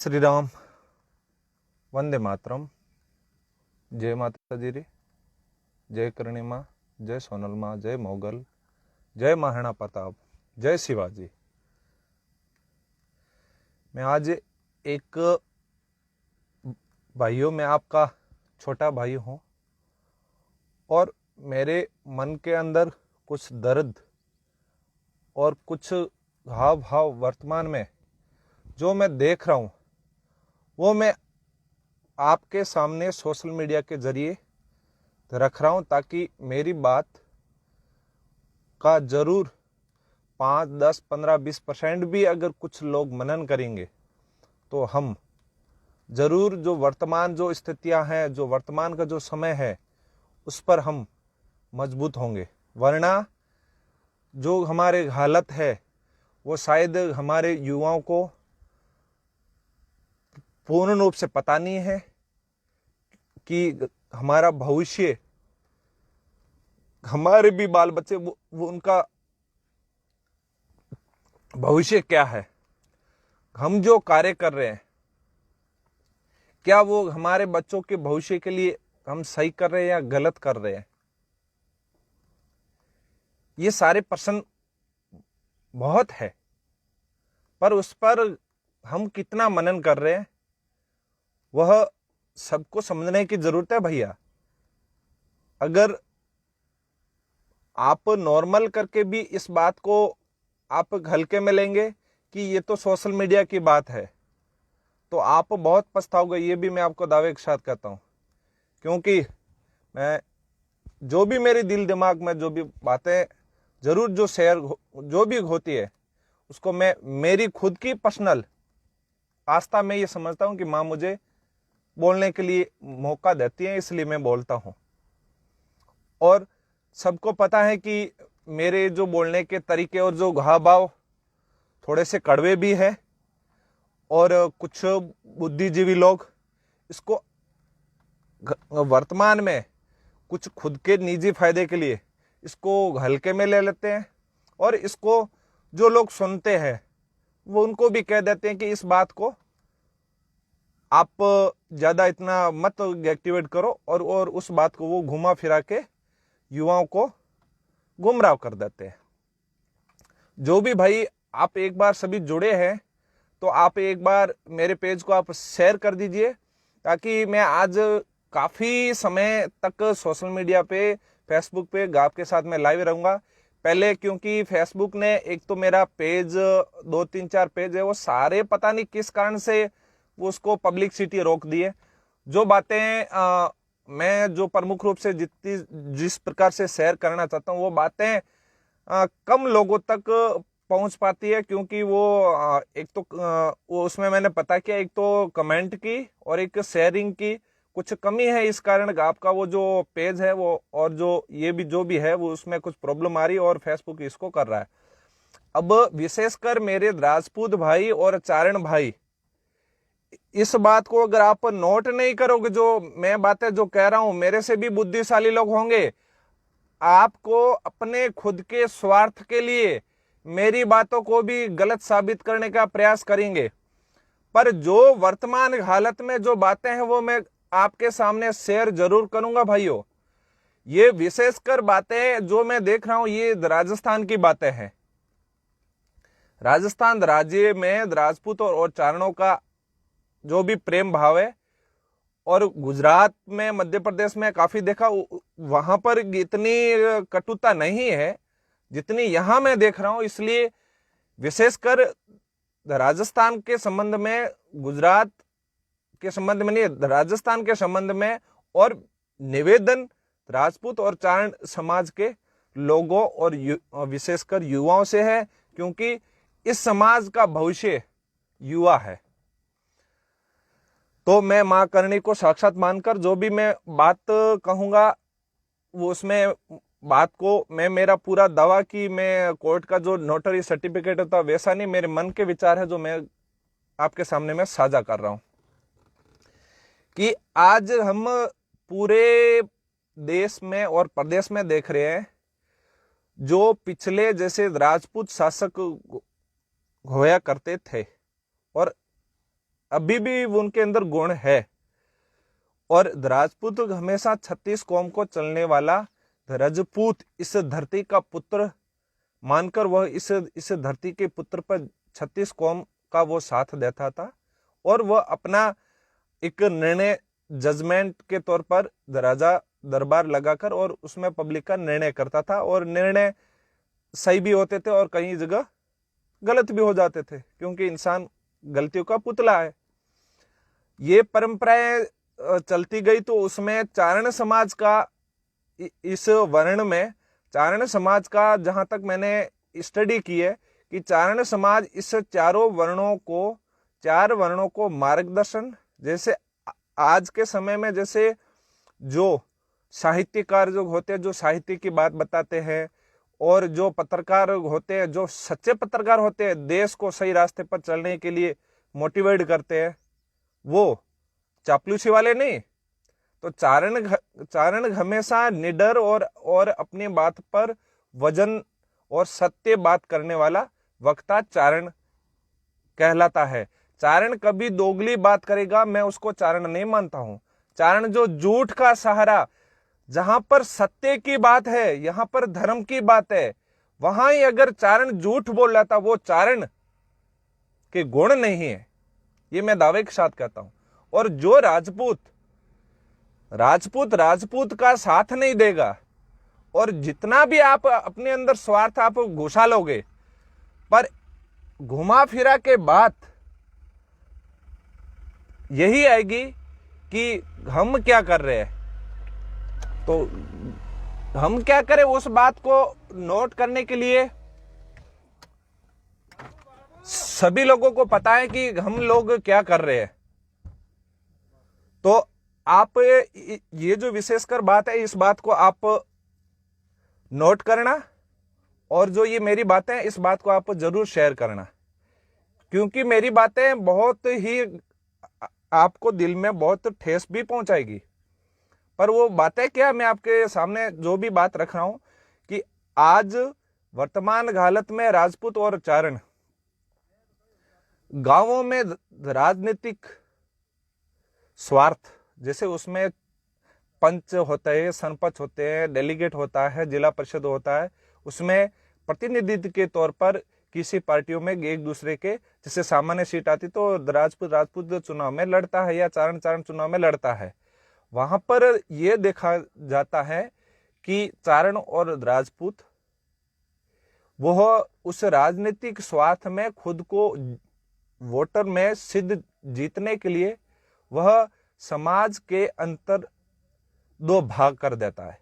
श्री राम। वंदे मातरम। जय माता दी री। जय करणी माँ, जय सोनल माँ, जय मोगल, जय महाराणा प्रताप, जय शिवाजी। मैं आज एक भाइयों में आपका छोटा भाई हूँ और मेरे मन के अंदर कुछ दर्द और कुछ हाव भाव वर्तमान में जो मैं देख रहा हूँ वो मैं आपके सामने सोशल मीडिया के जरिए रख रहा हूँ, ताकि मेरी बात का जरूर 5, 10, 15, 20% भी अगर कुछ लोग मनन करेंगे तो हम जरूर जो वर्तमान जो स्थितियां हैं, जो वर्तमान का जो समय है, उस पर हम मजबूत होंगे। वरना जो हमारे हालत है वो शायद हमारे युवाओं को पूर्ण रूप से पता नहीं है कि हमारा भविष्य, हमारे भी बाल बच्चे वो उनका भविष्य क्या है। हम जो कार्य कर रहे हैं क्या वो हमारे बच्चों के भविष्य के लिए हम सही कर रहे हैं या गलत कर रहे हैं। ये सारे प्रश्न बहुत है, पर उस पर हम कितना मनन कर रहे हैं वह सबको समझने की जरूरत है भैया। अगर आप नॉर्मल करके भी इस बात को आप हल्के में लेंगे कि ये तो सोशल मीडिया की बात है, तो आप बहुत पछताओगे। ये भी मैं आपको दावे के साथ कहता हूँ, क्योंकि मैं जो भी मेरे दिल दिमाग में जो भी बातें जरूर जो शेयर जो भी होती है उसको मैं मेरी खुद की पर्सनल आस्था में ये समझता हूँ कि माँ मुझे बोलने के लिए मौका देती है, इसलिए मैं बोलता हूँ। और सबको पता है कि मेरे जो बोलने के तरीके और जो हाव भाव थोड़े से कड़वे भी है, और कुछ बुद्धिजीवी लोग इसको वर्तमान में कुछ खुद के निजी फायदे के लिए इसको हल्के में ले लेते हैं, और इसको जो लोग सुनते हैं वो उनको भी कह देते हैं कि इस बात को आप ज्यादा इतना मत एक्टिवेट करो, और उस बात को वो घुमा फिरा के युवाओं को गुमराह कर देते हैं। जो भी भाई आप एक बार सभी जुड़े हैं तो आप एक बार मेरे पेज को आप शेयर कर दीजिए, ताकि मैं आज काफी समय तक सोशल मीडिया पे, फेसबुक पे आपके साथ में लाइव रहूंगा। पहले क्योंकि फेसबुक ने एक तो मेरा पेज 2, 3, 4 पेज है वो सारे पता नहीं किस कारण से वो उसको पब्लिसिटी रोक दिए। जो बातें मैं जो प्रमुख रूप से जिस प्रकार से शेयर करना चाहता हूँ वो बातें कम लोगों तक पहुंच पाती है, क्योंकि वो एक तो वो उसमें मैंने पता किया, एक तो कमेंट की और एक शेयरिंग की कुछ कमी है। इस कारण आपका वो जो पेज है वो और जो ये भी जो भी है वो उसमें कुछ प्रॉब्लम आ रही है और फेसबुक इसको कर रहा है। अब विशेषकर मेरे राजपूत भाई और चारण भाई, इस बात को अगर आप नोट नहीं करोगे, जो मैं बातें जो कह रहा हूं, मेरे से भी बुद्धिशाली लोग होंगे, आपको अपने खुद के स्वार्थ के लिए मेरी बातों को भी गलत साबित करने का प्रयास करेंगे। पर जो वर्तमान हालत में जो बातें हैं वो मैं आपके सामने शेयर जरूर करूंगा भाइयों। ये विशेषकर बातें जो मैं देख रहा हूं ये राजस्थान की बातें हैं। राजस्थान राज्य में राजपूत और चारणों का जो भी प्रेम भाव है, और गुजरात में, मध्य प्रदेश में काफी देखा, वहां पर इतनी कटुता नहीं है जितनी यहां मैं देख रहा हूं। इसलिए विशेषकर राजस्थान के संबंध में, गुजरात के संबंध में नहीं, राजस्थान के संबंध में और निवेदन राजपूत और चारण समाज के लोगों और विशेषकर युवाओं से है, क्योंकि इस समाज का भविष्य युवा है। तो मैं मां करणी को साक्षात मानकर जो भी मैं बात कहूंगा वो उसमें बात को मैं मेरा पूरा दावा कि मैं कोर्ट का जो नोटरी सर्टिफिकेट होता वैसा नहीं, मेरे मन के विचार है जो मैं आपके सामने में साझा कर रहा हूं कि आज हम पूरे देश में और प्रदेश में देख रहे हैं जो पिछले जैसे राजपूत शासक होया करते थे और अभी भी उनके अंदर गुण है। और राजपूत हमेशा 36 कौम को चलने वाला राजपूत, इस धरती का पुत्र मानकर वह इस धरती के पुत्र पर 36 कौम का वो साथ देता था। और वह अपना एक निर्णय जजमेंट के तौर पर राजा दरबार लगाकर और उसमें पब्लिक का निर्णय करता था, और निर्णय सही भी होते थे और कई जगह गलत भी हो जाते थे, क्योंकि इंसान गलतियों का पुतला है। ये परंपराएं चलती गई, तो उसमें चारण समाज का, इस वर्ण में चारण समाज का जहां तक मैंने स्टडी की है कि चारण समाज इस चार वर्णों को मार्गदर्शन, जैसे आज के समय में जैसे जो साहित्यकार जो होते हैं, जो साहित्य की बात बताते हैं, और जो पत्रकार होते हैं, जो सच्चे पत्रकार होते हैं, देश को सही रास्ते पर चलने के लिए मोटिवेट करते हैं, वो चापलूसी वाले नहीं। तो चारण हमेशा निडर और अपनी बात पर वजन और सत्य बात करने वाला वक्ता चारण कहलाता है। चारण कभी दोगली बात करेगा, मैं उसको चारण नहीं मानता हूं। चारण जो झूठ का सहारा, जहां पर सत्य की बात है, यहां पर धर्म की बात है, वहां ही अगर चारण झूठ बोल रहा था, वो चारण के गुण नहीं है, ये मैं दावे के साथ कहता हूं। और जो राजपूत का साथ नहीं देगा, और जितना भी आप अपने अंदर स्वार्थ आप घुसा लोगे, पर घुमा फिरा के बात यही आएगी कि हम क्या कर रहे हैं। तो हम क्या करें, उस बात को नोट करने के लिए सभी लोगों को पता है कि हम लोग क्या कर रहे हैं। तो आप ये जो विशेषकर बात है, इस बात को आप नोट करना, और जो ये मेरी बातें हैं, इस बात को आप जरूर शेयर करना, क्योंकि मेरी बातें बहुत ही आपको दिल में बहुत ठेस भी पहुंचाएगी। पर वो बातें क्या, मैं आपके सामने जो भी बात रख रहा हूं कि आज वर्तमान हालत में राजपूत और चारण गांवों में राजनीतिक स्वार्थ, जैसे उसमें पंच होते हैं, सरपंच होते हैं, डेलीगेट होता है, जिला परिषद होता है, उसमें प्रतिनिधित्व के तौर पर किसी पार्टियों में एक दूसरे के, जैसे सामान्य सीट आती तो राजपूत चुनाव में लड़ता है या चारण चुनाव में लड़ता है, वहां पर यह देखा जाता है कि चारण और राजपूत वह उस राजनीतिक स्वार्थ में खुद को वोटर में सिद्ध जीतने के लिए वह समाज के अंतर दो भाग कर देता है,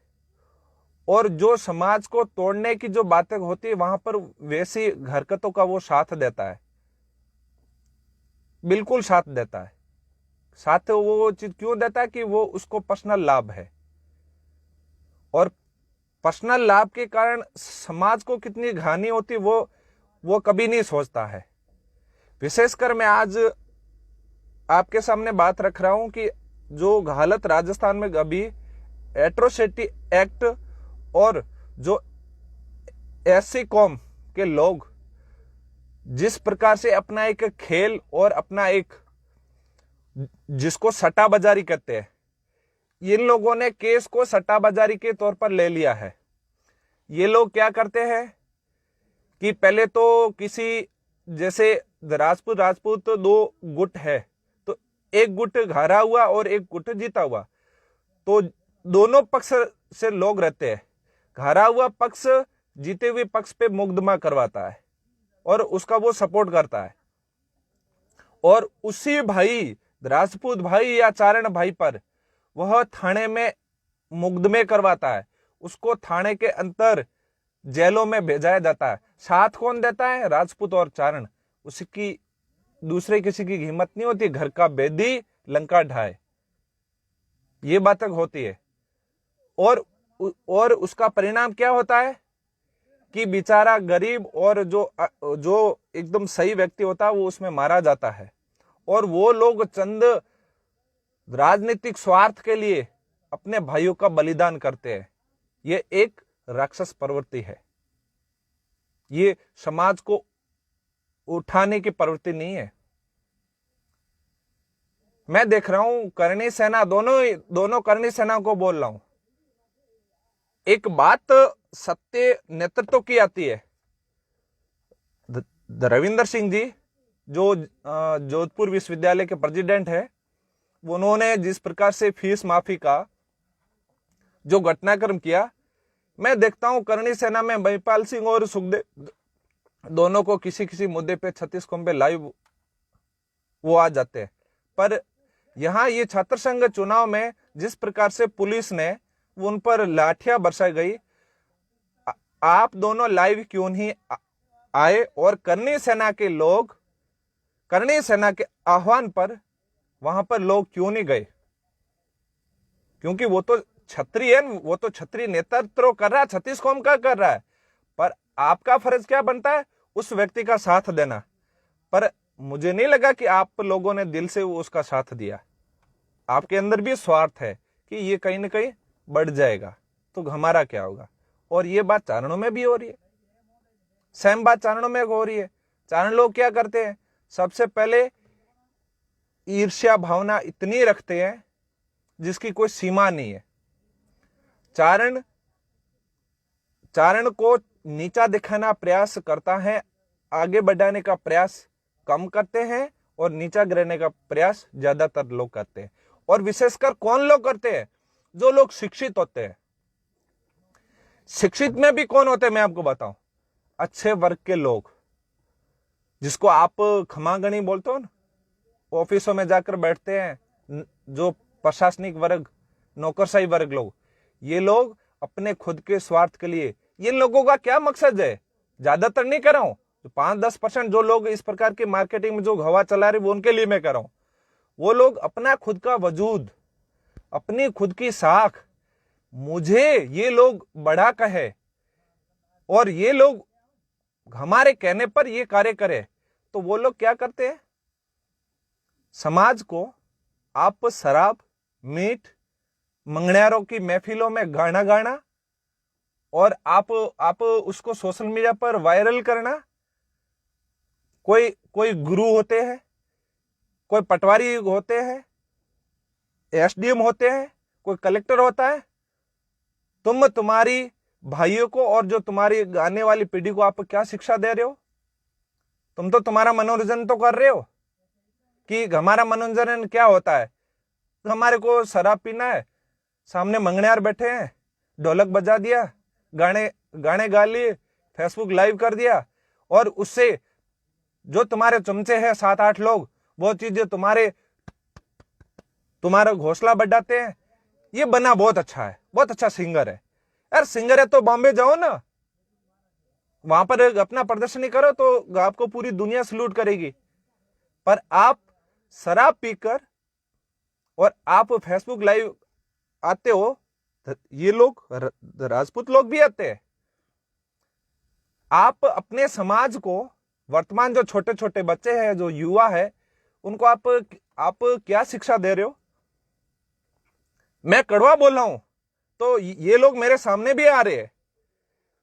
और जो समाज को तोड़ने की जो बातें होती है वहां पर वैसी हरकतों का वो साथ देता है, बिल्कुल साथ देता है। साथ वो चीज क्यों देता है कि वो उसको पर्सनल लाभ है, और पर्सनल लाभ के कारण समाज को कितनी हानि होती वो कभी नहीं सोचता है। विशेषकर मैं आज आपके सामने बात रख रहा हूं कि जो हालत राजस्थान में अभी एट्रोसिटी एक्ट, और जो एससी कौम के लोग जिस प्रकार से अपना एक खेल और अपना एक, जिसको सट्टा बाजारी कहते हैं, इन लोगों ने केस को सट्टा बाजारी के तौर पर ले लिया है। ये लोग क्या करते हैं कि पहले तो किसी, जैसे राजपूत तो दो गुट है, तो एक गुट हारा हुआ और एक गुट जीता हुआ, तो दोनों पक्ष से लोग रहते हैं। हारा हुआ पक्ष जीते हुए पक्ष पे मुकदमा करवाता है और उसका वो सपोर्ट करता है, और उसी भाई राजपूत भाई या चारण भाई पर वह थाने में मुकदमे करवाता है, उसको थाने के अंदर जेलों में भेजाया जाता है। साथ कौन देता है? राजपूत और चारण। उसकी दूसरे किसी की हिम्मत नहीं होती, घर का बेदी लंका ढाए, ये बात होती है। और उसका परिणाम क्या होता है कि बेचारा गरीब और जो एकदम सही व्यक्ति होता है वो उसमें मारा जाता है, और वो लोग चंद राजनीतिक स्वार्थ के लिए अपने भाइयों का बलिदान करते हैं। ये एक राक्षस प्रवृत्ति है, ये समाज को उठाने की प्रवृत्ति नहीं है। मैं देख रहा हूं करणी सेना, दोनों करणी सेना को बोल रहा हूं, एक बात सत्य नेतृत्व की आती है। रविंदर सिंह जी जो जोधपुर विश्वविद्यालय के प्रेसिडेंट है, उन्होंने जिस प्रकार से फीस माफी का जो घटनाक्रम किया, मैं देखता हूं करणी सेना में महिपाल सिंह और सुखदेव दोनों को किसी किसी मुद्दे पे 36 कॉम पे लाइव वो आ जाते हैं। पर यहां ये छात्र संघ चुनाव में जिस प्रकार से पुलिस ने उन पर लाठियां बरसाई गई, आप दोनों लाइव क्यों नहीं आए और करणी सेना के लोग, करणी सेना के आह्वान पर वहां पर लोग क्यों नहीं गए? क्योंकि वो तो छत्री है, वो तो छत्री नेतृत्व कर रहा है, 36 कौम का कर रहा है। पर आपका फर्ज क्या बनता है? उस व्यक्ति का साथ देना। पर मुझे नहीं लगा कि आप लोगों ने दिल से उसका साथ दिया। आपके अंदर भी स्वार्थ है कि ये कहीं ना कहीं बढ़ जाएगा तो हमारा क्या होगा। और ये बात चारणों में भी हो रही है, सेम बात चारणों में हो रही है। चारण लोग क्या करते हैं? सबसे पहले ईर्ष्या भावना इतनी रखते हैं जिसकी कोई सीमा नहीं है। चारण को नीचा दिखाना प्रयास करता है, आगे बढ़ाने का प्रयास कम करते हैं और नीचा गिराने का प्रयास ज्यादातर लोग करते हैं। और विशेषकर कौन लोग करते हैं? जो लोग शिक्षित होते हैं। शिक्षित में भी कौन होते हैं मैं आपको बताऊं, अच्छे वर्ग के लोग, जिसको आप खमागणी बोलते हो ना, ऑफिसों में जाकर बैठते हैं, जो प्रशासनिक वर्ग, नौकरशाही वर्ग लोग, ये लोग अपने खुद के स्वार्थ के लिए, ये लोगों का क्या मकसद है? ज्यादातर नहीं कर रहा हूं, 5-10% जो लोग इस प्रकार की मार्केटिंग में जो हवा चला रहे वो उनके लिए मैं कर रहा हूं। वो लोग अपना खुद का वजूद, अपनी खुद की साख, मुझे ये लोग बड़ा कहे और ये लोग हमारे कहने पर ये कार्य करे, तो वो लोग क्या करते हैं? समाज को आप शराब, मीट, मंगनियारों की महफिलों में गाना और आप उसको सोशल मीडिया पर वायरल करना। कोई गुरु होते हैं, कोई पटवारी होते हैं, एसडीएम होते हैं, कोई कलेक्टर होता है। तुम्हारी भाइयों को और जो तुम्हारी आने वाली पीढ़ी को आप क्या शिक्षा दे रहे हो? तुम तो तुम्हारा मनोरंजन तो कर रहे हो कि हमारा मनोरंजन क्या होता है, हमारे को शराब पीना है, सामने मंगनियार बैठे हैं, ढोलक बजा दिया, गाने गा लिए, फेसबुक लाइव कर दिया, और उससे जो तुम्हारे चमचे हैं 7-8 लोग, वो चीजें तुम्हारा घोंसला बढ़ाते हैं। ये बना बहुत अच्छा है, बहुत अच्छा सिंगर है। यार सिंगर है तो बॉम्बे जाओ ना, वहां पर अपना प्रदर्शनी करो तो आपको पूरी दुनिया सल्यूट करेगी। पर आप शराब पीकर और आप फेसबुक लाइव आते हो, ये लोग राजपूत लोग भी आते हैं। आप अपने समाज को, वर्तमान जो छोटे छोटे बच्चे हैं, जो युवा है, उनको आप क्या शिक्षा दे रहे हो? मैं कड़वा बोल रहा हूं तो ये लोग मेरे सामने भी आ रहे हैं।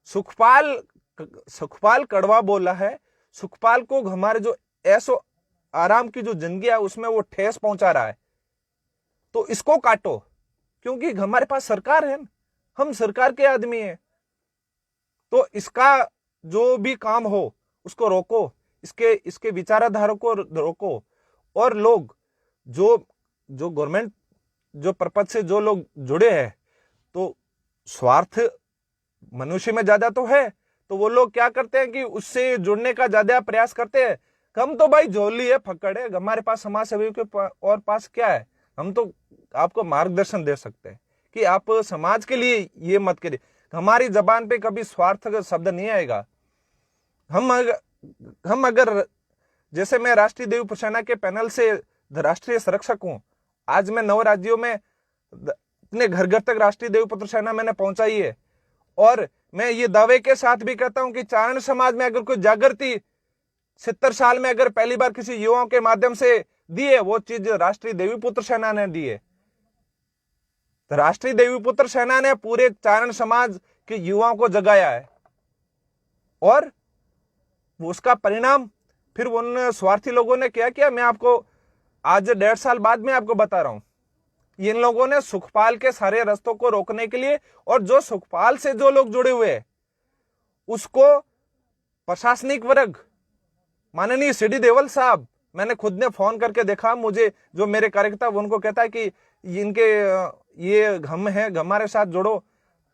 सुखपाल कड़वा बोला है। सुखपाल को हमारे जो ऐसो आराम की जो जिंदगी है उसमें वो ठेस पहुंचा रहा है, तो इसको काटो, क्योंकि हमारे पास सरकार है, हम सरकार के आदमी हैं। तो इसका जो भी काम हो उसको रोको, इसके विचारधारा को रोको। और लोग जो गवर्नमेंट जो पर्पज से जो लोग जुड़े हैं, तो स्वार्थ मनुष्य में ज्यादा तो है, तो वो लोग क्या करते हैं कि उससे जुड़ने का ज्यादा प्रयास करते हैं। हम तो भाई झोली है, फक्कड़ है, हमारे पास समाज सेवी के और पास क्या है? हम तो आपको मार्गदर्शन दे सकते हैं कि आप समाज के लिए ये मत करिए। हमारी जबान पे कभी स्वार्थ का शब्द नहीं आएगा। हम अगर जैसे मैं राष्ट्रीय देवी सेना के पैनल से राष्ट्रीय संरक्षक हूं, आज मैं 9 राज्यों में अपने घर घर तक राष्ट्रीय देवी सेना मैंने पहुंचाई है। और मैं ये दावे के साथ भी कहता हूं कि चारण समाज में अगर कोई जागृति 70 साल में अगर पहली बार किसी युवाओं के माध्यम से दी है, वो चीज राष्ट्रीय देवी पुत्र सेना ने दी है। तो राष्ट्रीय देवी पुत्र सेना ने पूरे चारण समाज के युवाओं को जगाया है, और उसका परिणाम फिर उन स्वार्थी लोगों ने क्या किया, मैं आपको आज 1.5 साल बाद मैं आपको बता रहा हूं, इन लोगों ने सुखपाल के सारे रास्तों को रोकने के लिए, और जो सुखपाल से जो लोग जुड़े हुए उसको प्रशासनिक वर्ग, माननीय सीडी देवल साहब, मैंने खुद ने फोन करके देखा, मुझे जो मेरे कार्यकर्ता उनको कहता है कि इनके ये घम है, हमारे साथ जुड़ो।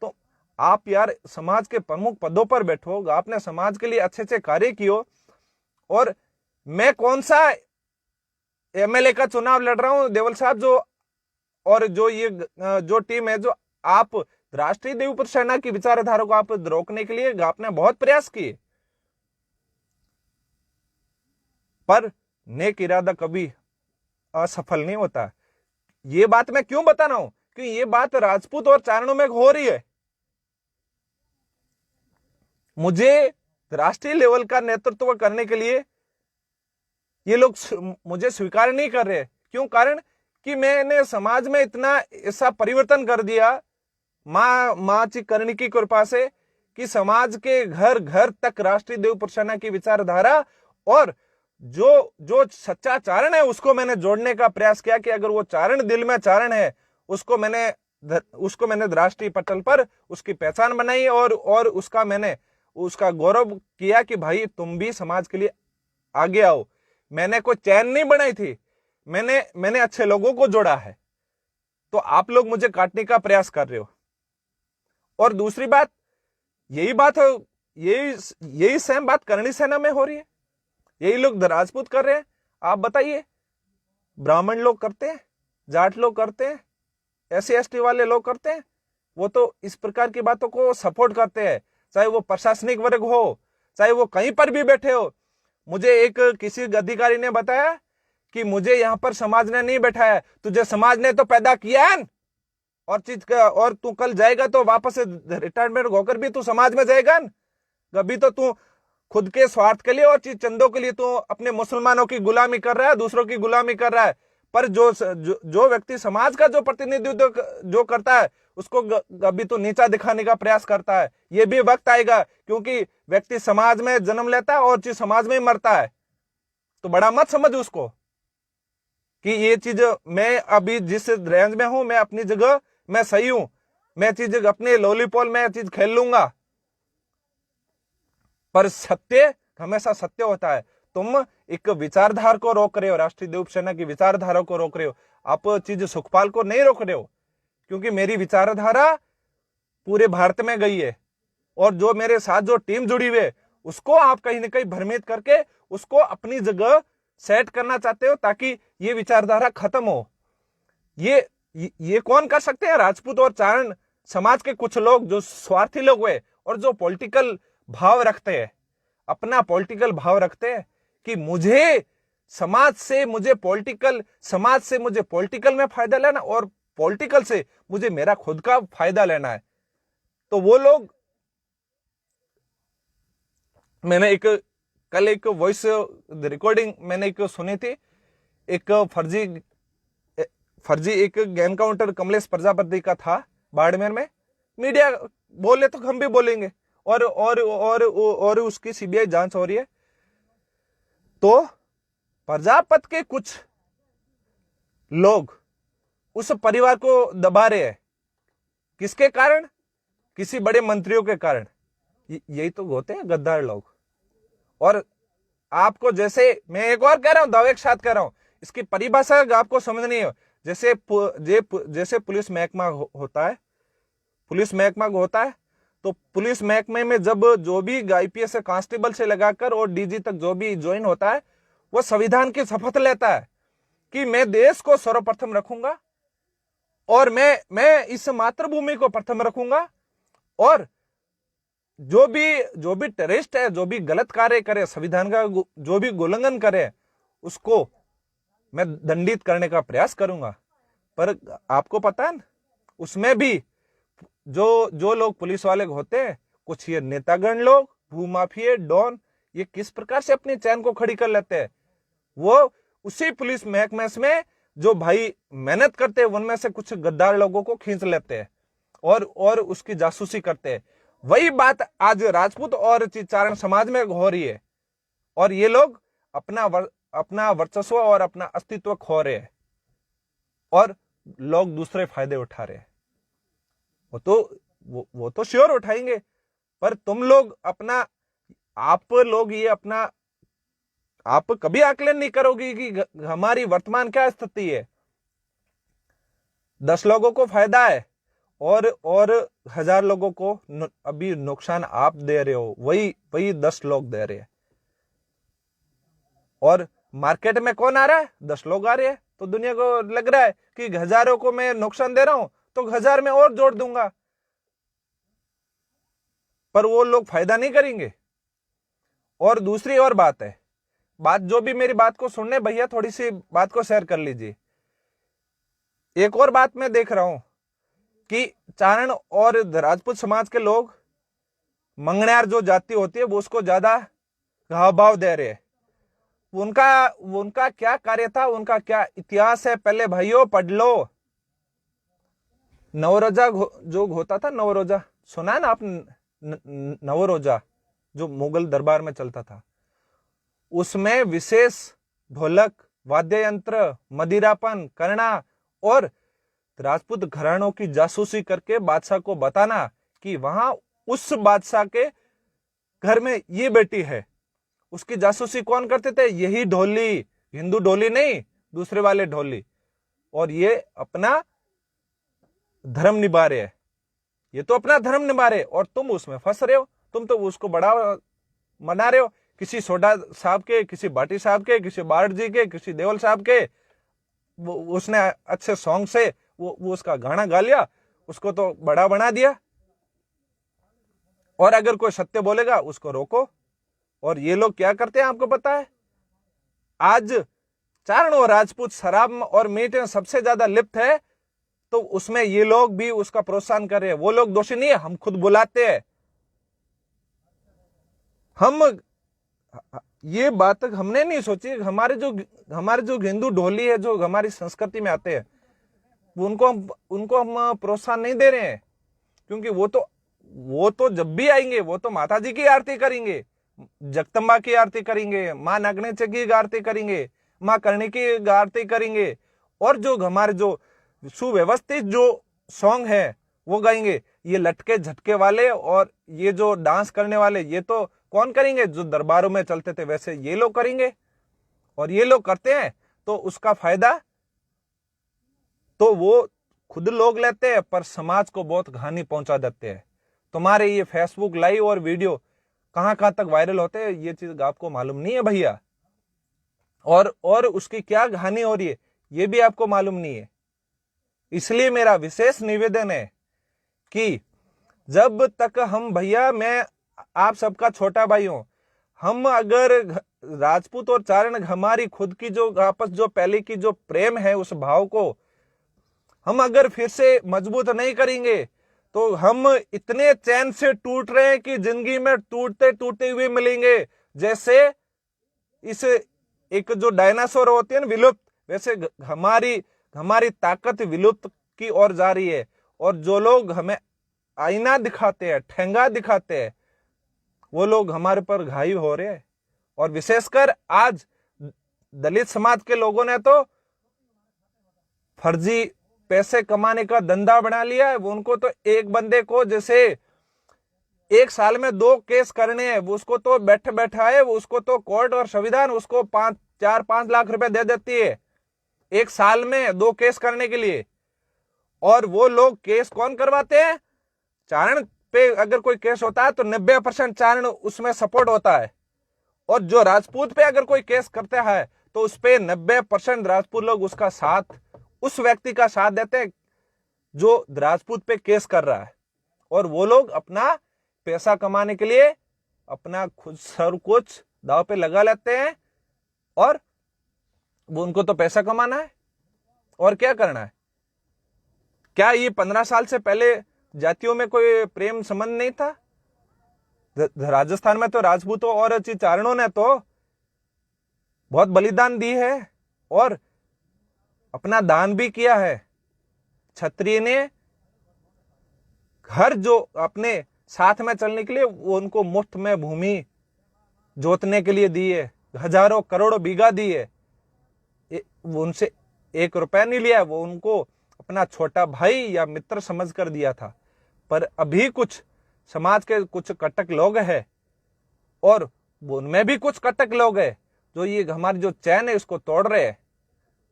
तो आप यार समाज के प्रमुख पदों पर बैठो, आपने समाज के लिए अच्छे अच्छे कार्य किए, और मैं कौन सा एमएलए का चुनाव लड़ रहा हूं देवल साहब, जो और जो ये जो टीम है, जो आप राष्ट्रीय देवपुर सेना की विचारधारा को आप रोकने के लिए आपने बहुत प्रयास किए, पर नेक इरादा कभी असफल नहीं होता। ये बात मैं क्यों बता रहा हूं, कि ये बात राजपूत और चारणों में हो रही है। मुझे राष्ट्रीय लेवल का नेतृत्व करने के लिए ये लोग मुझे स्वीकार नहीं कर रहे। क्यों? कारण कि मैंने समाज में इतना ऐसा परिवर्तन कर दिया मां करणी की कृपा से, कि समाज के घर घर तक राष्ट्रीय देवपुर सेना की विचारधारा और जो सच्चा चारण है उसको मैंने जोड़ने का प्रयास किया, कि अगर वो चारण दिल में चारण है, उसको मैंने राष्ट्रीय पटल पर उसकी पहचान बनाई, और उसका गौरव किया कि भाई तुम भी समाज के लिए आगे आओ। मैंने कोई चैन नहीं बनाई थी, मैंने अच्छे लोगों को जोड़ा है। तो आप लोग मुझे काटने का प्रयास कर रहे हो। और दूसरी बात, यही सेम बात करणी सेना में हो रही है, यही लोग राजपूत कर रहे हैं। आप बताइए, ब्राह्मण लोग करते हैं, जाट लोग करते हैं, SC ST वाले लोग करते हैं, वो तो इस प्रकार की बातों को सपोर्ट करते हैं, चाहे वो प्रशासनिक वर्ग हो, चाहे वो कहीं पर भी बैठे हो। मुझे किसी अधिकारी ने बताया कि मुझे यहां पर समाज ने नहीं बैठाया, तुझे समाज ने तो पैदा किया है, और तू कल जाएगा तो वापस रिटायरमेंट होकर भी तू समाज में जाएगा। कभी तो तू खुद के स्वार्थ के लिए और चंदों के लिए तो अपने मुसलमानों की गुलामी कर रहा है, दूसरों की गुलामी कर रहा है। पर जो व्यक्ति समाज का जो प्रतिनिधित्व जो करता है, उसको कभी तो नीचा दिखाने का प्रयास करता है। ये भी वक्त आएगा, क्योंकि व्यक्ति समाज में जन्म लेता है और चीज समाज में ही मरता है। तो बड़ा मत समझ उसको कि ये चीज, मैं अभी जिस रेंज में हूं, मैं अपनी जगह मैं सही हूं, मैं चीज अपने लॉलीपॉल में चीज खेल लूंगा, पर सत्य हमेशा सत्य होता है। तुम एक विचारधारा को रोक रहे हो, राष्ट्रीय देवपुर सेना की विचारधारा को रोक रहे हो, आप चीज सुखपाल को नहीं रोक रहे हो, क्योंकि मेरी विचारधारा पूरे भारत में गई है, और जो मेरे साथ जो टीम जुड़ी हुई है उसको आप कहीं ना कहीं भ्रमित करके उसको अपनी जगह सेट करना चाहते हो, ताकि ये विचारधारा खत्म हो। ये कौन कर सकते हैं? राजपूत और चारण समाज के कुछ लोग, जो स्वार्थी लोग हुए और जो पॉलिटिकल भाव रखते हैं, अपना पॉलिटिकल भाव रखते हैं कि समाज से मुझे पॉलिटिकल में फायदा लेना, और पॉलिटिकल से मुझे मेरा खुद का फायदा लेना है। तो वो लोग, मैंने कल एक वॉइस रिकॉर्डिंग मैंने सुनी थी, एक फर्जी एक एनकाउंटर कमलेश प्रजापति का था बाड़मेर में। मीडिया बोले तो हम भी बोलेंगे, और उसकी CBI जांच हो रही है। तो प्रजापत के कुछ लोग उस परिवार को दबा रहे हैं, किसके कारण? किसी बड़े मंत्रियों के कारण। यही तो होते हैं गद्दार लोग। और आपको, जैसे मैं एक और कह रहा हूं, दावे के साथ कह रहा हूं, इसकी परिभाषा आपको समझनी है। जैसे पुलिस महकमा होता है, तो पुलिस महकमे में जब जो भी IPS कांस्टेबल से लगाकर और DG तक जो भी ज्वाइन होता है, वो संविधान की शपथ लेता है कि मैं देश को सर्वप्रथम रखूंगा, और मैं इस मातृभूमि को प्रथम रखूंगा, और जो भी टेररिस्ट है, जो भी गलत कार्य करे, संविधान का जो भी उल्लंघन करे, उसको मैं दंडित करने का प्रयास करूंगा। पर आपको पता है, उसमें भी जो लोग पुलिस वाले होते हैं, कुछ ये नेतागण लोग, भूमाफिया, डॉन, ये किस प्रकार से अपनी चैन को खड़ी कर लेते हैं। वो उसी पुलिस महकमे में जो भाई मेहनत करते हैं, उनमें से कुछ गद्दार लोगों को खींच लेते हैं और उसकी जासूसी करते हैं। वही बात आज राजपूत और चारण समाज में हो रही है, और ये लोग अपना वर्चस्व और अपना अस्तित्व खो रहे हैं और लोग दूसरे फायदे उठा रहे हैं। वो तो श्योर उठाएंगे, पर तुम लोग अपना, आप लोग ये अपना, आप कभी आकलन नहीं करोगे कि हमारी वर्तमान क्या स्थिति है। 10 लोगों को फायदा है और 1000 लोगों को अभी नुकसान आप दे रहे हो, वही 10 लोग दे रहे हैं। और मार्केट में कौन आ रहा है? 10 लोग आ रहे हैं। तो दुनिया को लग रहा है कि हजारों को मैं नुकसान दे रहा हूं तो 1000 में और जोड़ दूंगा, पर वो लोग फायदा नहीं करेंगे। और दूसरी और बात है, बात जो भी मेरी बात को सुनने भैया थोड़ी सी बात को शेयर कर लीजिए। एक और बात मैं देख रहा हूं कि चारण और राजपूत समाज के लोग मंगण्यार जो जाति होती है वो उसको ज्यादा भाव दे रहे हैं। उनका क्या कार्य था, उनका क्या इतिहास है, पहले भाइयों पढ़ लो। नवरोजा जो होता था, नवरोजा सुना है ना आप? नवरोजा जो मुगल दरबार में चलता था, उसमें विशेष ढोलक, वाद्य यंत्र, मदिरापन करना और राजपूत घरानों की जासूसी करके बादशाह को बताना कि वहां उस बादशाह के घर में ये बेटी है। उसकी जासूसी कौन करते थे? यही ढोली, हिंदू ढोली नहीं, दूसरे वाले ढोली। और ये अपना धर्म निभा रहे हैं, ये तो अपना धर्म निभा रहे, और तुम उसमें फंस रहे हो। तुम तो उसको बढ़ावा मना रहे हो, किसी सोडा साहब के, किसी भाटी साहब के, किसी बारड जी के, किसी देवल साहब के। उसने अच्छे सॉन्ग से वो उसका गाना गा लिया, उसको तो बड़ा बना दिया। और अगर कोई सत्य बोलेगा उसको रोको। और ये लोग क्या करते हैं आपको पता है? आज चारण और राजपूत शराब और मीट में सबसे ज्यादा लिप्त है, तो उसमें ये लोग भी उसका प्रोत्साहन कर रहे हैं। वो लोग दोषी नहीं है, हम खुद बुलाते हैं। हम ये बात हमने नहीं सोची। हमारे जो हिंदू ढोली है, जो हमारी संस्कृति में आते हैं, उनको हम प्रोत्साहन नहीं दे रहे हैं, क्योंकि वो तो जब भी आएंगे वो तो माता जी की आरती करेंगे, जगदम्बा की आरती करेंगे, मां नागनेचे की आरती करेंगे, मां करणी की आरती करेंगे, और जो हमारे जो सुव्यवस्थित जो सॉन्ग है वो गाएंगे। ये लटके झटके वाले और ये जो डांस करने वाले, ये तो कौन करेंगे? जो दरबारों में चलते थे वैसे ये लोग करेंगे। और ये लोग करते हैं तो उसका फायदा तो वो खुद लोग लेते हैं, पर समाज को बहुत हानि पहुंचा देते हैं। तुम्हारे ये फेसबुक लाइव और वीडियो कहां तक वायरल होते हैं, ये चीज आपको मालूम नहीं है भैया। और उसकी क्या हानि हो रही है ये भी आपको मालूम नहीं है। इसलिए मेरा विशेष निवेदन है कि जब तक हम, भैया मैं आप सबका छोटा भाई हूं, हम अगर राजपूत और चारण हमारी खुद की जो आपस जो पहले की जो प्रेम है, उस भाव को हम अगर फिर से मजबूत नहीं करेंगे तो हम इतने चैन से टूट रहे हैं कि जिंदगी में टूटते टूटते हुए मिलेंगे। जैसे इस एक जो डायनासोर होते हैं ना विलुप्त, वैसे हमारी ताकत विलुप्त की ओर जा रही है। और जो लोग हमें आईना दिखाते हैं, ठेंगा दिखाते हैं, वो लोग हमारे पर घायल हो रहे हैं। और विशेषकर आज दलित समाज के लोगों ने तो फर्जी पैसे कमाने का धंधा बना लिया है। उनको तो एक बंदे को जैसे 1 साल में 2 केस करने हैं, उसको तो बैठा है, उसको तो कोर्ट और संविधान उसको 4-5 लाख रुपए दे देती है 1 साल में 2 केस करने के लिए। और वो लोग केस कौन करवाते हैं? चारण पे अगर कोई केस होता है तो 90% चारण उसमें सपोर्ट होता है। और जो राजपूत पे अगर कोई केस करता है तो उस पे 90% राजपूत लोग उसका साथ, उस व्यक्ति का साथ देते हैं जो राजपूत पे केस कर रहा है। और वो लोग अपना पैसा कमाने के लिए अपना खुद सब कुछ दांव पे लगा लेते हैं। और वो उनको तो पैसा कमाना है और क्या करना है। क्या ये 15 साल से पहले जातियों में कोई प्रेम संबंध नहीं था? राजस्थान में तो राजपूतों और चारणों ने तो बहुत बलिदान दी है और अपना दान भी किया है। क्षत्रिय ने घर जो अपने साथ में चलने के लिए वो उनको मुफ्त में भूमि जोतने के लिए दी है। हजारों करोड़ों बीघा दी है, वो उनसे 1 रुपया नहीं लिया, वो उनको अपना छोटा भाई या मित्र समझ कर दिया था। पर अभी कुछ समाज के कुछ कटक लोग हैं, और उनमें भी कुछ कटक लोग हैं जो ये हमारी जो चैन है उसको तोड़ रहे हैं।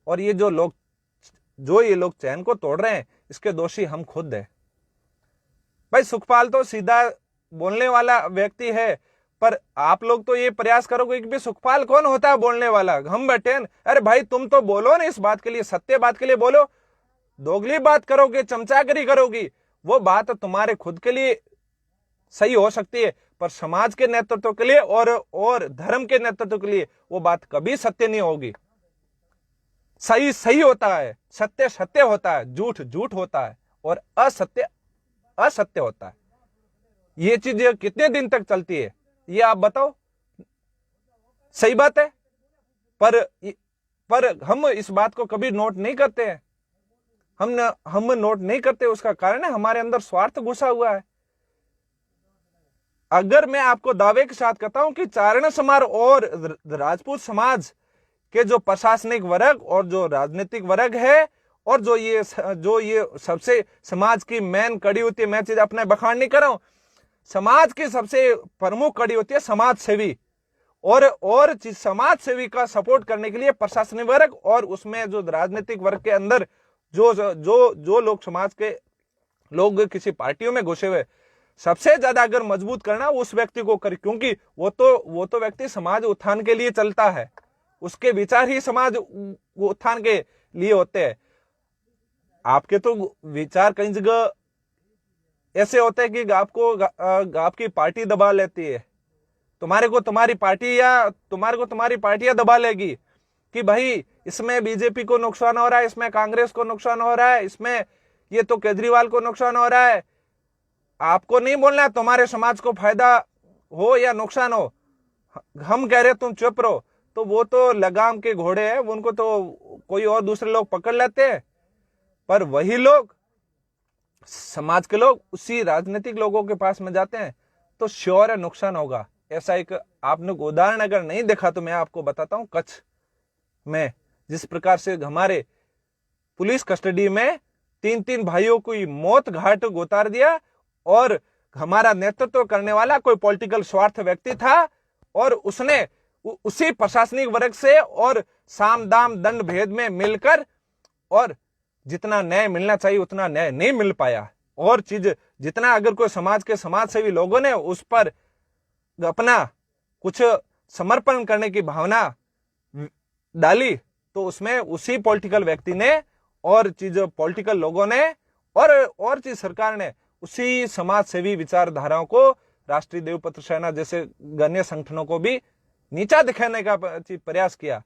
और ये लोग चैन को तोड़ रहे हैं, इसके दोषी हम खुद हैं। भाई सुखपाल तो सीधा बोलने वाला व्यक्ति है, पर आप लोग तो ये प्रयास करोगे कि भी सुखपाल कौन होता है बोलने वाला, हम बैठे हैं। अरे भाई तुम तो बोलो ना इस बात के लिए, सत्य बात के लिए बोलो। दोगली बात करोगे, चमचागिरी करोगी, वो बात तुम्हारे खुद के लिए सही हो सकती है, पर समाज के नेतृत्व के लिए और धर्म के नेतृत्व के लिए वो बात कभी सत्य नहीं होगी। सही सही होता है, सत्य सत्य होता है, झूठ झूठ होता है, और असत्य असत्य होता है। ये चीज कितने दिन तक चलती है ये आप बताओ। सही बात है, पर हम इस बात को कभी नोट नहीं करते हैं। हम नोट नहीं करते, उसका कारण है हमारे अंदर स्वार्थ घुसा हुआ है। अगर मैं आपको दावे के साथ कहता हूं कि चारण समाज और राजपूत समाज के जो प्रशासनिक वर्ग और जो राजनीतिक वर्ग है, और जो ये सबसे समाज की मेन कड़ी होती है, मैं चीज अपने बखान नहीं कर रहा हूं, समाज की सबसे प्रमुख कड़ी होती है समाज सेवी, और समाज सेवी का सपोर्ट करने के लिए प्रशासनिक वर्ग, और उसमें जो राजनीतिक वर्ग के अंदर जो लोग समाज के लोग किसी पार्टियों में घुसे हुए, सबसे ज्यादा अगर मजबूत करना उस व्यक्ति को कर, क्योंकि वो तो व्यक्ति समाज उत्थान के लिए चलता है, उसके विचार ही समाज उत्थान के लिए होते हैं। आपके तो विचार कई जगह ऐसे होते हैं कि आपकी पार्टी दबा लेती है, तुम्हारे को तुम्हारी पार्टियां दबा लेगी कि भाई इसमें बीजेपी को नुकसान हो रहा है, इसमें कांग्रेस को नुकसान हो रहा है, इसमें ये तो केजरीवाल को नुकसान हो रहा है। आपको नहीं बोलना है तुम्हारे समाज को फायदा हो या नुकसान हो, हम कह रहे तुम चुप रहो, तो वो तो लगाम के घोड़े हैं, उनको तो कोई और दूसरे लोग पकड़ लेते हैं। पर वही लोग, समाज के लोग, उसी राजनीतिक लोगों के पास में जाते हैं, तो श्योर है नुकसान होगा। ऐसा एक आपने उदाहरण अगर नहीं देखा तो मैं आपको बताता हूं, कच्छ में जिस प्रकार से हमारे पुलिस कस्टडी में 3 भाइयों को मौत घाट उतार दिया, और हमारा नेतृत्व करने वाला कोई पॉलिटिकल स्वार्थ व्यक्ति था, और उसने उसी प्रशासनिक वर्ग से और साम दाम दंड भेद में मिलकर, और जितना न्याय मिलना चाहिए उतना न्याय नहीं मिल पाया, और चीज जितना अगर कोई समाज के समाज सेवी लोगों ने उस पर अपना कुछ समर्पण करने की भावना डाली, तो उसमें उसी पॉलिटिकल व्यक्ति ने और चीज पॉलिटिकल लोगों ने और चीज सरकार ने उसी समाज सेवी विचारधाराओं को, राष्ट्रीय देवपत्र सेना जैसे गण्य संगठनों को भी नीचा दिखाने का प्रयास किया।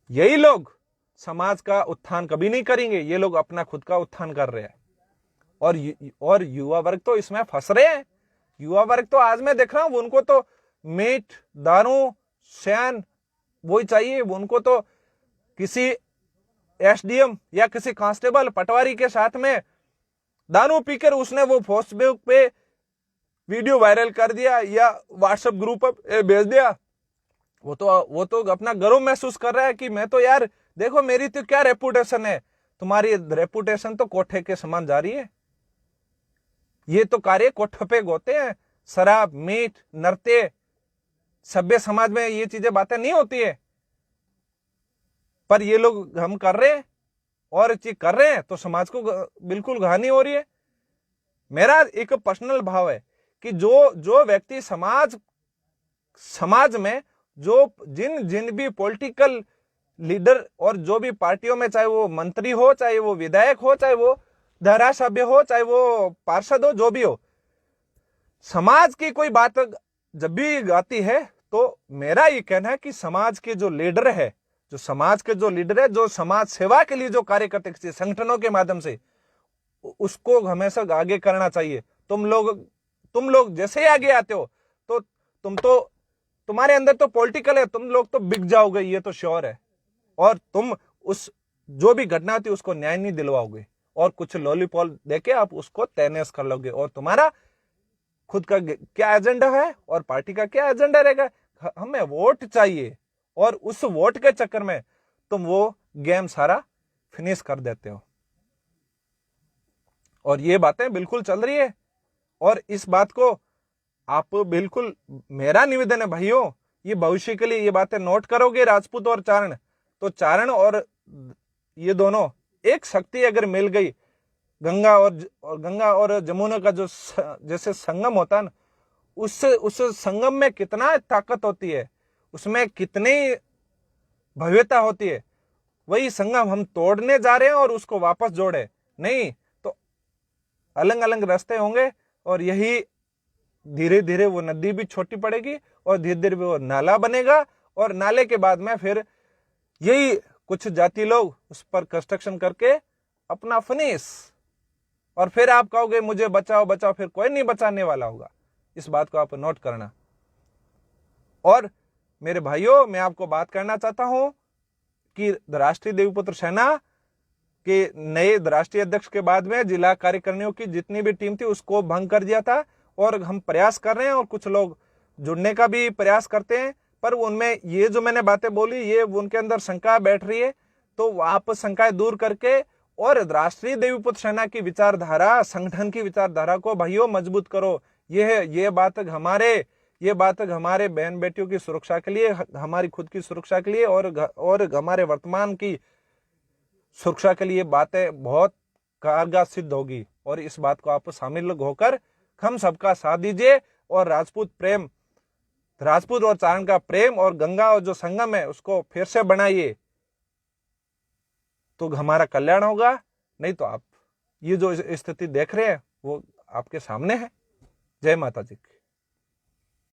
यही लोग समाज का उत्थान कभी नहीं करेंगे, ये लोग अपना खुद का उत्थान कर रहे हैं, और युवा वर्ग तो इसमें फंस रहे हैं। युवा वर्ग तो आज मैं देख रहा हूं, उनको तो मीट, दारू, शैन वही चाहिए। उनको तो किसी एसडीएम या किसी कांस्टेबल पटवारी के साथ में दारू पीकर उसने वो फेसबुक पे वीडियो वायरल कर दिया या व्हाट्सएप ग्रुप पे भेज दिया, वो तो अपना गर्व महसूस कर रहा है कि मैं तो यार देखो मेरी तो क्या रेपुटेशन है। तुम्हारी रेपुटेशन तो कोठे के समान जा रही है। ये तो कार्य कोठे पे होते हैं, शराब, मीट, नृत्य, सभ्य समाज में ये चीजें बातें नहीं होती है, पर ये लोग हम कर रहे हैं, और चीज कर रहे हैं तो समाज को बिल्कुल हानि हो रही है। मेरा एक पर्सनल भाव है कि जो व्यक्ति समाज में जो जिन भी पॉलिटिकल लीडर और जो भी पार्टियों में, चाहे वो मंत्री हो, चाहे वो विधायक हो, चाहे वो धारासभ्य हो, चाहे वो पार्षद हो, जो भी हो, समाज की कोई बात जब भी आती है तो मेरा ये कहना है कि समाज के जो लीडर है, जो समाज सेवा के लिए जो कार्य करते किसी संगठनों के माध्यम से, उसको हमेशा आगे करना चाहिए। तुम लोग जैसे ही आगे आते हो तो तुम्हारे अंदर तो पॉलिटिकल है, तुम लोग तो बिक जाओगे, ये तो श्योर है, और तुम उस जो भी घटना होती है उसको न्याय नहीं दिलवाओगे, और कुछ लॉलीपॉप देके आप उसको तैनेस कर लोगे, और तुम्हारा खुद का क्या एजेंडा है और पार्टी का क्या एजेंडा रहेगा, हमें वोट चाहिए, और उस वोट के चक्कर में तुम वो गेम सारा फिनिश कर देते हो। और ये बातें बिल्कुल चल रही है, और इस बात को आप बिल्कुल, मेरा निवेदन है भाइयों, ये भविष्य के लिए ये बातें नोट करोगे राजपूत और चारण, तो चारण और ये दोनों एक शक्ति अगर मिल गई, गंगा और जमुना का जो जैसे संगम होता है ना, उस संगम में कितना ताकत होती है, उसमें कितनी भव्यता होती है। वही संगम हम तोड़ने जा रहे हैं और उसको वापस जोड़े नहीं, तो अलग अलग रास्ते होंगे, और यही धीरे धीरे वो नदी भी छोटी पड़ेगी, और धीरे धीरे वो नाला बनेगा, और नाले के बाद में फिर यही कुछ जाति लोग उस पर कंस्ट्रक्शन करके अपना फिनिश, और फिर आप कहोगे मुझे बचाओ बचाओ, फिर कोई नहीं बचाने वाला होगा। इस बात को आप नोट करना। और मेरे भाइयों, मैं आपको बात करना चाहता हूं कि राष्ट्रीय देवीपुत्र सेना के नए राष्ट्रीय अध्यक्ष के बाद में जिला कार्यकारिणियों की जितनी भी टीम थी उसको भंग कर दिया था, और हम प्रयास कर रहे हैं, और कुछ लोग जुड़ने का भी प्रयास करते हैं, पर उनमें ये जो मैंने बातें बोली, ये उनके अंदर शंका बैठ रही है, तो आप शंकाएं दूर करके और राष्ट्रीय देवीपुत्र सेना की विचारधारा, संगठन की विचारधारा को भाइयों मजबूत करो। ये बात हमारे बहन बेटियों की सुरक्षा के लिए, हमारी खुद की सुरक्षा के लिए, और हमारे वर्तमान की सुरक्षा के लिए बातें बहुत कारगर सिद्ध होगी। और इस बात को आप शामिल होकर हम सबका साथ दीजिए, और राजपूत और चारण का प्रेम और गंगा और जो संगम है उसको फिर से बनाइए, तो हमारा कल्याण होगा। नहीं तो आप ये जो स्थिति देख रहे हैं वो आपके सामने है। जय माता जी की।